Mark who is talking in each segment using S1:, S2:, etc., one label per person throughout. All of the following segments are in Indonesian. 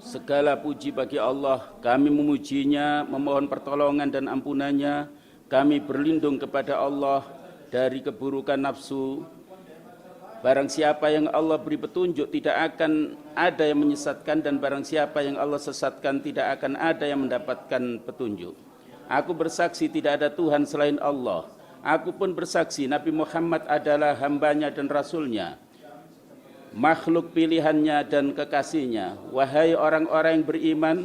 S1: Segala puji bagi Allah, kami memujinya, memohon pertolongan dan ampunannya. Kami berlindung kepada Allah dari keburukan nafsu. Barang siapa yang Allah beri petunjuk, tidak akan ada yang menyesatkan, dan barang siapa yang Allah sesatkan, tidak akan ada yang mendapatkan petunjuk. Aku bersaksi tidak ada Tuhan selain Allah. Aku pun bersaksi Nabi Muhammad adalah hambanya dan rasulnya, makhluk pilihannya dan kekasihnya. Wahai orang-orang yang beriman,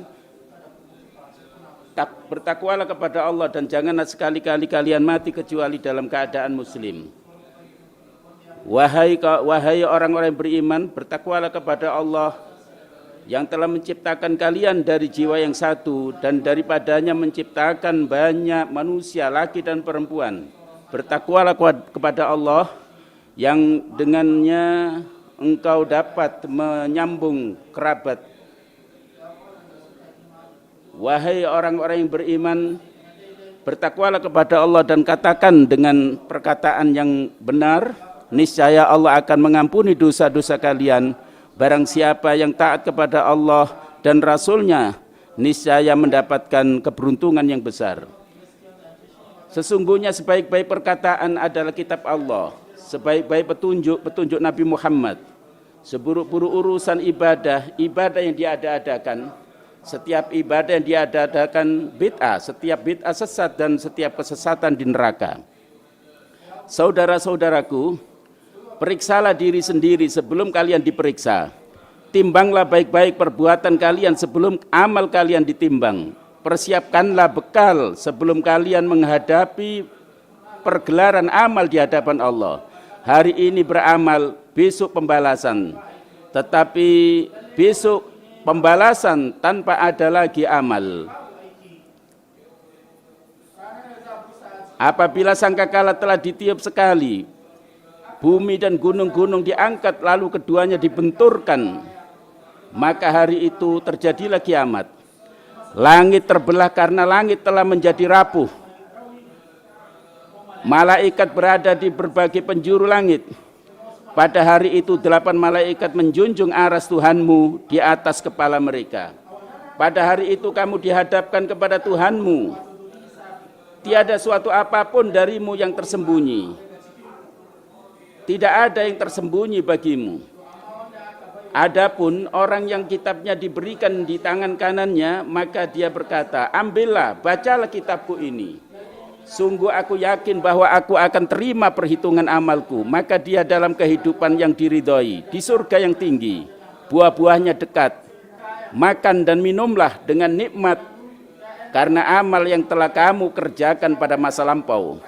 S1: bertakwalah kepada Allah dan janganlah sekali-kali kalian mati kecuali dalam keadaan muslim. Wahai orang-orang yang beriman, bertakwalah kepada Allah yang telah menciptakan kalian dari jiwa yang satu dan daripadanya menciptakan banyak manusia, laki dan perempuan. Bertakwalah kepada Allah yang dengannya engkau dapat menyambung kerabat. Wahai orang-orang yang beriman, bertakwalah kepada Allah dan katakan dengan perkataan yang benar, niscaya Allah akan mengampuni dosa-dosa kalian. Barang siapa yang taat kepada Allah dan Rasul-Nya, niscaya mendapatkan keberuntungan yang besar. Sesungguhnya sebaik-baik perkataan adalah kitab Allah, sebaik-baik petunjuk Nabi Muhammad. Seburuk-buruk urusan ibadah yang diada-adakan. Setiap ibadah yang diada-adakan bid'ah, setiap bid'ah sesat dan setiap kesesatan di neraka. Saudara-saudaraku, periksalah diri sendiri sebelum kalian diperiksa. Timbanglah baik-baik perbuatan kalian sebelum amal kalian ditimbang. Persiapkanlah bekal sebelum kalian menghadapi pergelaran amal di hadapan Allah. Hari ini beramal, besok pembalasan. Tetapi besok pembalasan tanpa ada lagi amal. Apabila sangkakala telah ditiup sekali, bumi dan gunung-gunung diangkat lalu keduanya dibenturkan, maka hari itu terjadilah kiamat. Langit terbelah karena langit telah menjadi rapuh. Malaikat berada di berbagai penjuru langit. Pada hari itu 8 malaikat menjunjung aras Tuhanmu di atas kepala mereka. Pada hari itu kamu dihadapkan kepada Tuhanmu. Tiada suatu apapun darimu yang tersembunyi. Tidak ada yang tersembunyi bagimu. Adapun orang yang kitabnya diberikan di tangan kanannya, maka dia berkata, ambillah, bacalah kitabku ini. Sungguh aku yakin bahwa aku akan terima perhitungan amalku. Maka dia dalam kehidupan yang diridhoi, di surga yang tinggi, buah-buahnya dekat. Makan dan minumlah dengan nikmat, karena amal yang telah kamu kerjakan pada masa lampau.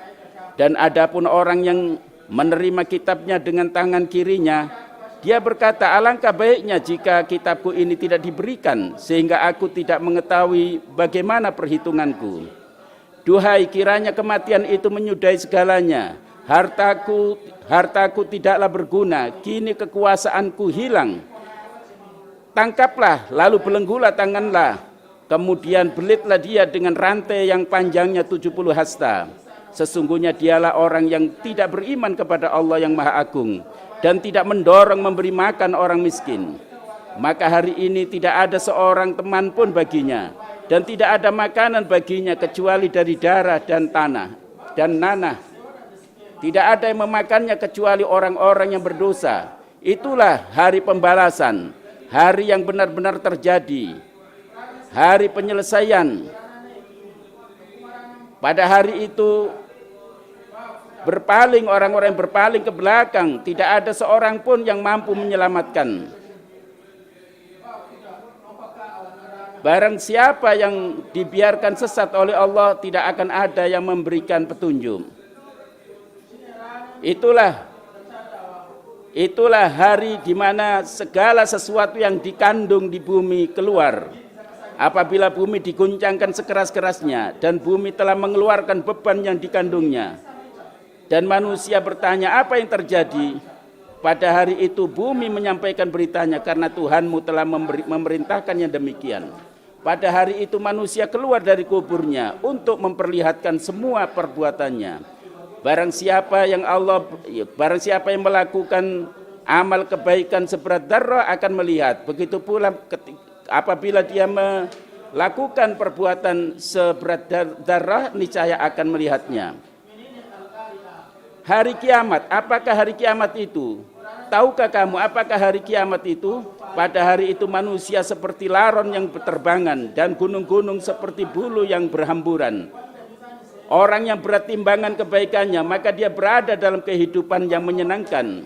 S1: Dan adapun orang yang menerima kitabnya dengan tangan kirinya, dia berkata, alangkah baiknya jika kitabku ini tidak diberikan, sehingga aku tidak mengetahui bagaimana perhitunganku. Duhai, kiranya kematian itu menyudahi segalanya. Hartaku tidaklah berguna, kini kekuasaanku hilang. Tangkaplah, lalu belenggulah tanganlah. Kemudian belitlah dia dengan rantai yang panjangnya 70 hasta. Sesungguhnya dialah orang yang tidak beriman kepada Allah yang Maha Agung dan tidak mendorong memberi makan orang miskin. Maka hari ini tidak ada seorang teman pun baginya, dan tidak ada makanan baginya kecuali dari darah dan tanah dan nanah. Tidak ada yang memakannya kecuali orang-orang yang berdosa. Itulah hari pembalasan, hari yang benar-benar terjadi, hari penyelesaian. Pada hari itu berpaling orang-orang yang berpaling ke belakang, tidak ada seorang pun yang mampu menyelamatkan. Barang siapa yang dibiarkan sesat oleh Allah, tidak akan ada yang memberikan petunjuk. Itulah hari di mana segala sesuatu yang dikandung di bumi keluar. Apabila bumi diguncangkan sekeras-kerasnya dan bumi telah mengeluarkan beban yang dikandungnya, dan manusia bertanya apa yang terjadi, pada hari itu bumi menyampaikan beritanya karena Tuhanmu telah memerintahkannya demikian. Pada hari itu manusia keluar dari kuburnya untuk memperlihatkan semua perbuatannya. Barang siapa yang melakukan amal kebaikan seberat darah akan melihat. Begitu pula apabila dia melakukan perbuatan seberat darah, niscaya akan melihatnya. Hari kiamat, apakah hari kiamat itu? Tahukah kamu apakah hari kiamat itu? Pada hari itu manusia seperti laron yang berterbangan dan gunung-gunung seperti bulu yang berhamburan. Orang yang berat timbangan kebaikannya, maka dia berada dalam kehidupan yang menyenangkan.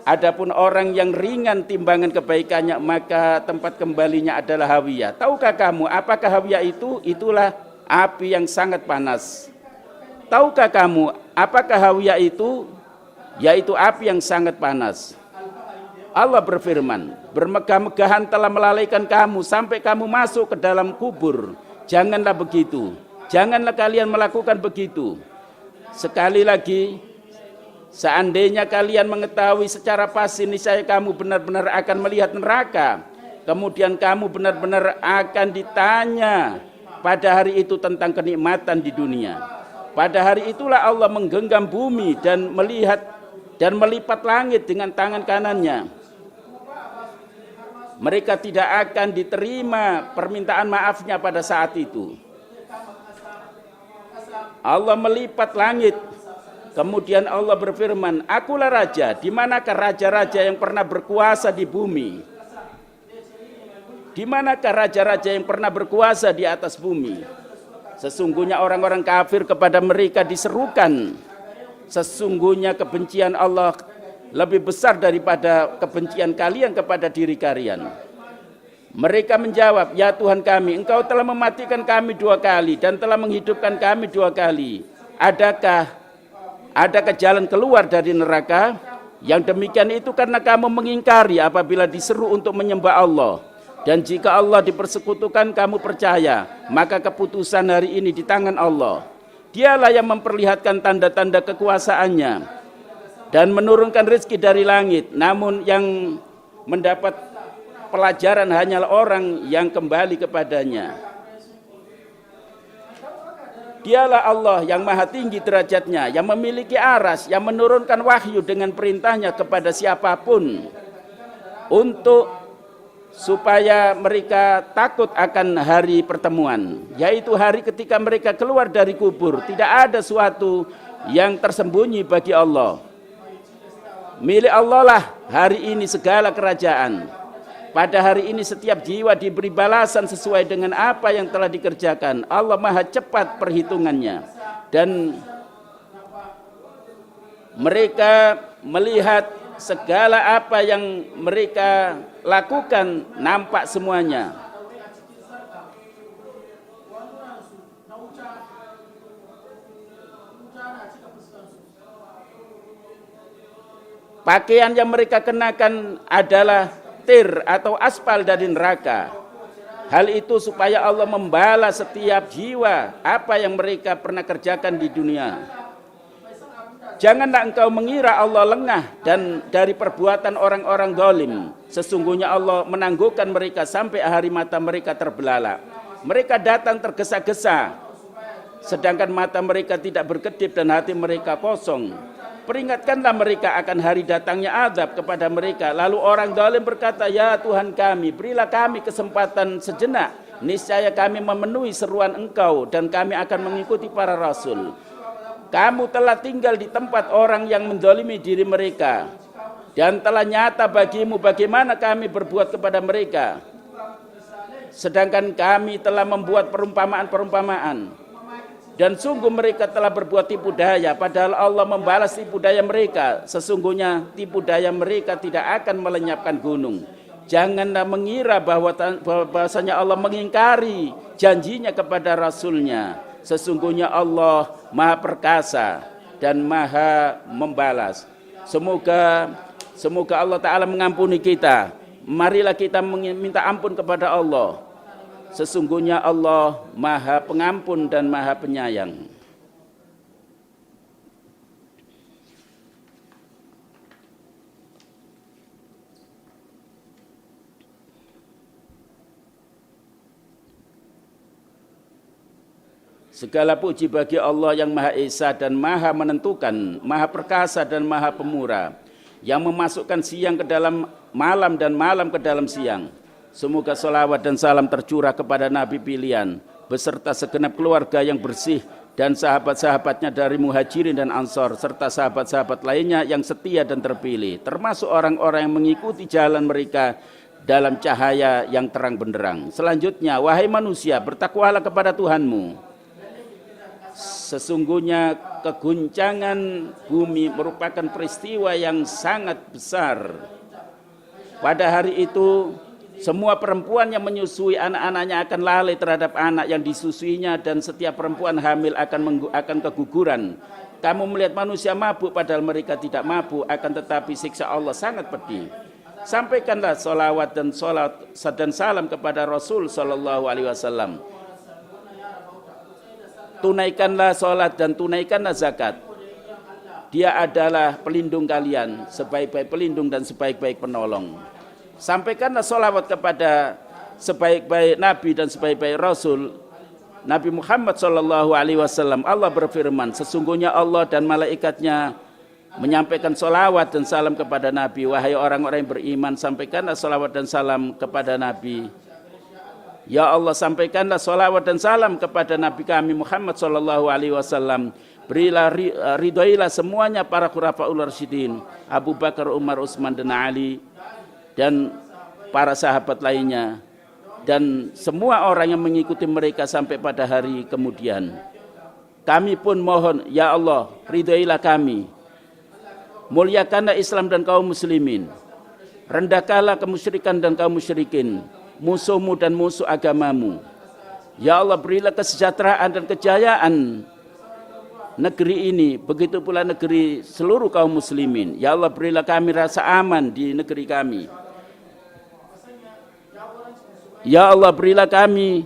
S1: Adapun orang yang ringan timbangan kebaikannya, maka tempat kembalinya adalah hawiyah. Tahukah kamu apakah hawiyah itu? Itulah api yang sangat panas. Tahukah kamu apakah hawiyah itu? Yaitu api yang sangat panas. Allah berfirman, bermegah-megahan telah melalaikan kamu sampai kamu masuk ke dalam kubur. Janganlah begitu. Janganlah kalian melakukan begitu. Sekali lagi, seandainya kalian mengetahui secara pasti, niscaya kamu benar-benar akan melihat neraka. Kemudian kamu benar-benar akan ditanya pada hari itu tentang kenikmatan di dunia. Pada hari itulah Allah menggenggam bumi dan melihat dan melipat langit dengan tangan kanannya. Mereka tidak akan diterima permintaan maafnya pada saat itu. Allah melipat langit. Kemudian Allah berfirman, akulah raja. Di manakah raja-raja yang pernah berkuasa di bumi? Di manakah raja-raja yang pernah berkuasa di atas bumi? Sesungguhnya orang-orang kafir kepada mereka diserukan. Sesungguhnya kebencian Allah lebih besar daripada kebencian kalian kepada diri kalian. Mereka menjawab, ya Tuhan kami, Engkau telah mematikan kami 2 kali dan telah menghidupkan kami 2 kali. Adakah jalan keluar dari neraka? Yang demikian itu karena kamu mengingkari apabila diseru untuk menyembah Allah. Dan jika Allah dipersekutukan kamu percaya, maka keputusan hari ini di tangan Allah. Dialah yang memperlihatkan tanda-tanda kekuasaannya dan menurunkan rezeki dari langit, namun yang mendapat pelajaran hanyalah orang yang kembali kepadanya. Dialah Allah yang maha tinggi derajatnya, yang memiliki aras, yang menurunkan wahyu dengan perintahnya kepada siapapun supaya mereka takut akan hari pertemuan, yaitu hari ketika mereka keluar dari kubur. Tidak ada suatu yang tersembunyi bagi Allah. Milik Allah lah hari ini segala kerajaan. Pada hari ini setiap jiwa diberi balasan sesuai dengan apa yang telah dikerjakan. Allah maha cepat perhitungannya. Dan mereka melihat segala apa yang mereka lakukan nampak semuanya. Pakaian yang mereka kenakan adalah tir atau aspal dari neraka. Hal itu supaya Allah membalas setiap jiwa apa yang mereka pernah kerjakan di dunia. Janganlah engkau mengira Allah lengah dan dari perbuatan orang-orang zalim. Sesungguhnya Allah menangguhkan mereka sampai hari mata mereka terbelalak. Mereka datang tergesa-gesa, sedangkan mata mereka tidak berkedip dan hati mereka kosong. Peringatkanlah mereka akan hari datangnya azab kepada mereka. Lalu orang zalim berkata, ya Tuhan kami, berilah kami kesempatan sejenak. Niscaya kami memenuhi seruan Engkau dan kami akan mengikuti para rasul. Kamu telah tinggal di tempat orang yang menzalimi diri mereka, dan telah nyata bagimu bagaimana kami berbuat kepada mereka. Sedangkan kami telah membuat perumpamaan-perumpamaan. Dan sungguh mereka telah berbuat tipu daya, padahal Allah membalas tipu daya mereka. Sesungguhnya tipu daya mereka tidak akan melenyapkan gunung. Janganlah mengira bahwasanya Allah mengingkari janjinya kepada Rasulnya. Sesungguhnya Allah maha perkasa dan maha membalas. Semoga Allah Ta'ala mengampuni kita. Marilah kita minta ampun kepada Allah. Sesungguhnya Allah maha pengampun dan maha penyayang. Segala puji bagi Allah yang Maha Esa dan Maha menentukan, Maha perkasa dan Maha pemurah, yang memasukkan siang ke dalam malam dan malam ke dalam siang. Semoga salawat dan salam tercurah kepada Nabi pilihan beserta segenap keluarga yang bersih dan sahabat-sahabatnya dari Muhajirin dan Ansor serta sahabat-sahabat lainnya yang setia dan terpilih, termasuk orang-orang yang mengikuti jalan mereka dalam cahaya yang terang benderang. Selanjutnya, wahai manusia, bertakwalah kepada Tuhanmu. Sesungguhnya keguncangan bumi merupakan peristiwa yang sangat besar. Pada hari itu, semua perempuan yang menyusui anak-anaknya akan lalai terhadap anak yang disusuinya, dan setiap perempuan hamil akan keguguran. Kamu melihat manusia mabuk padahal mereka tidak mabuk, akan tetapi siksa Allah sangat pedih. Sampaikanlah salawat dan salam kepada Rasul sallallahu alaihi wasallam. Tunaikanlah salat dan tunaikanlah zakat. Dia adalah pelindung kalian, sebaik-baik pelindung dan sebaik-baik penolong. Sampaikanlah salawat kepada sebaik-baik Nabi dan sebaik-baik Rasul, Nabi Muhammad sallallahu alaihi wasallam. Allah berfirman, sesungguhnya Allah dan malaikatnya menyampaikan salawat dan salam kepada Nabi. Wahai orang-orang yang beriman, sampaikanlah salawat dan salam kepada Nabi. Ya Allah, sampaikanlah salawat dan salam kepada Nabi kami Muhammad sallallahu alaihi wasallam. Berilah ridhoilah semuanya para khulafaul rasyidin, Abu Bakar, Umar, Utsman dan Ali, dan para sahabat lainnya, dan semua orang yang mengikuti mereka sampai pada hari kemudian. Kami pun mohon, ya Allah, ridhoilah kami. Muliakanlah Islam dan kaum muslimin. Rendahkanlah kemusyrikan dan kaum musyrikin, musuhmu dan musuh agamamu. Ya Allah, berilah kesejahteraan dan kejayaan negeri ini, begitu pula negeri seluruh kaum muslimin. Ya Allah, berilah kami rasa aman di negeri kami. Ya Allah, berilah kami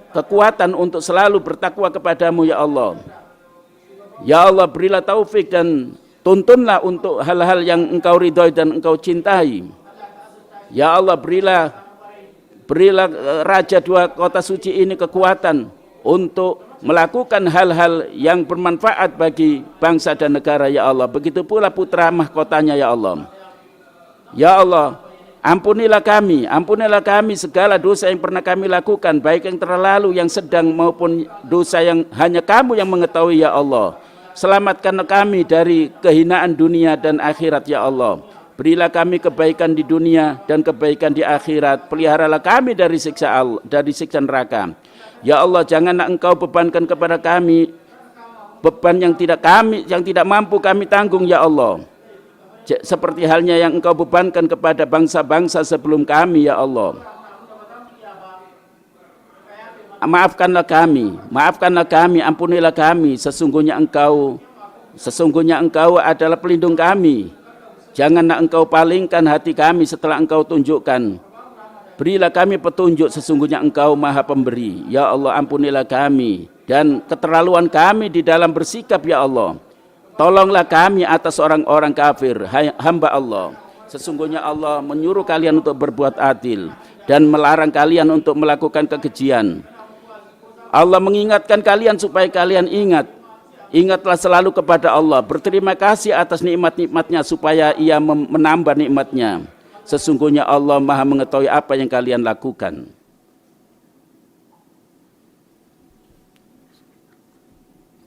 S1: kekuatan untuk selalu bertakwa kepadamu, ya Allah. Ya Allah, berilah taufik dan tuntunlah untuk hal-hal yang engkau ridhoi dan engkau cintai. Ya Allah, berilah Raja dua kota suci ini kekuatan untuk melakukan hal-hal yang bermanfaat bagi bangsa dan negara, ya Allah. Begitu pula putra mahkotanya, ya Allah. Ya Allah, ampunilah kami segala dosa yang pernah kami lakukan, baik yang terlalu, yang sedang, maupun dosa yang hanya kamu yang mengetahui, ya Allah. Selamatkanlah kami dari kehinaan dunia dan akhirat, ya Allah. Berilah kami kebaikan di dunia dan kebaikan di akhirat. Peliharalah kami dari siksa neraka. Ya Allah, janganlah engkau bebankan kepada kami beban yang tidak mampu kami tanggung, ya Allah. Seperti halnya yang engkau bebankan kepada bangsa-bangsa sebelum kami, ya Allah. Maafkanlah kami, ampunilah kami. Sesungguhnya engkau adalah pelindung kami. Janganlah engkau palingkan hati kami setelah engkau tunjukkan. Berilah kami petunjuk, sesungguhnya engkau maha pemberi. Ya Allah, ampunilah kami dan keterlaluan kami di dalam bersikap, ya Allah. Tolonglah kami atas orang-orang kafir, hamba Allah. Sesungguhnya Allah menyuruh kalian untuk berbuat adil dan melarang kalian untuk melakukan kekejian. Allah mengingatkan kalian supaya kalian ingat. Ingatlah selalu kepada Allah, berterima kasih atas nikmat-nikmatnya supaya ia menambah nikmatnya. Sesungguhnya Allah maha mengetahui apa yang kalian lakukan.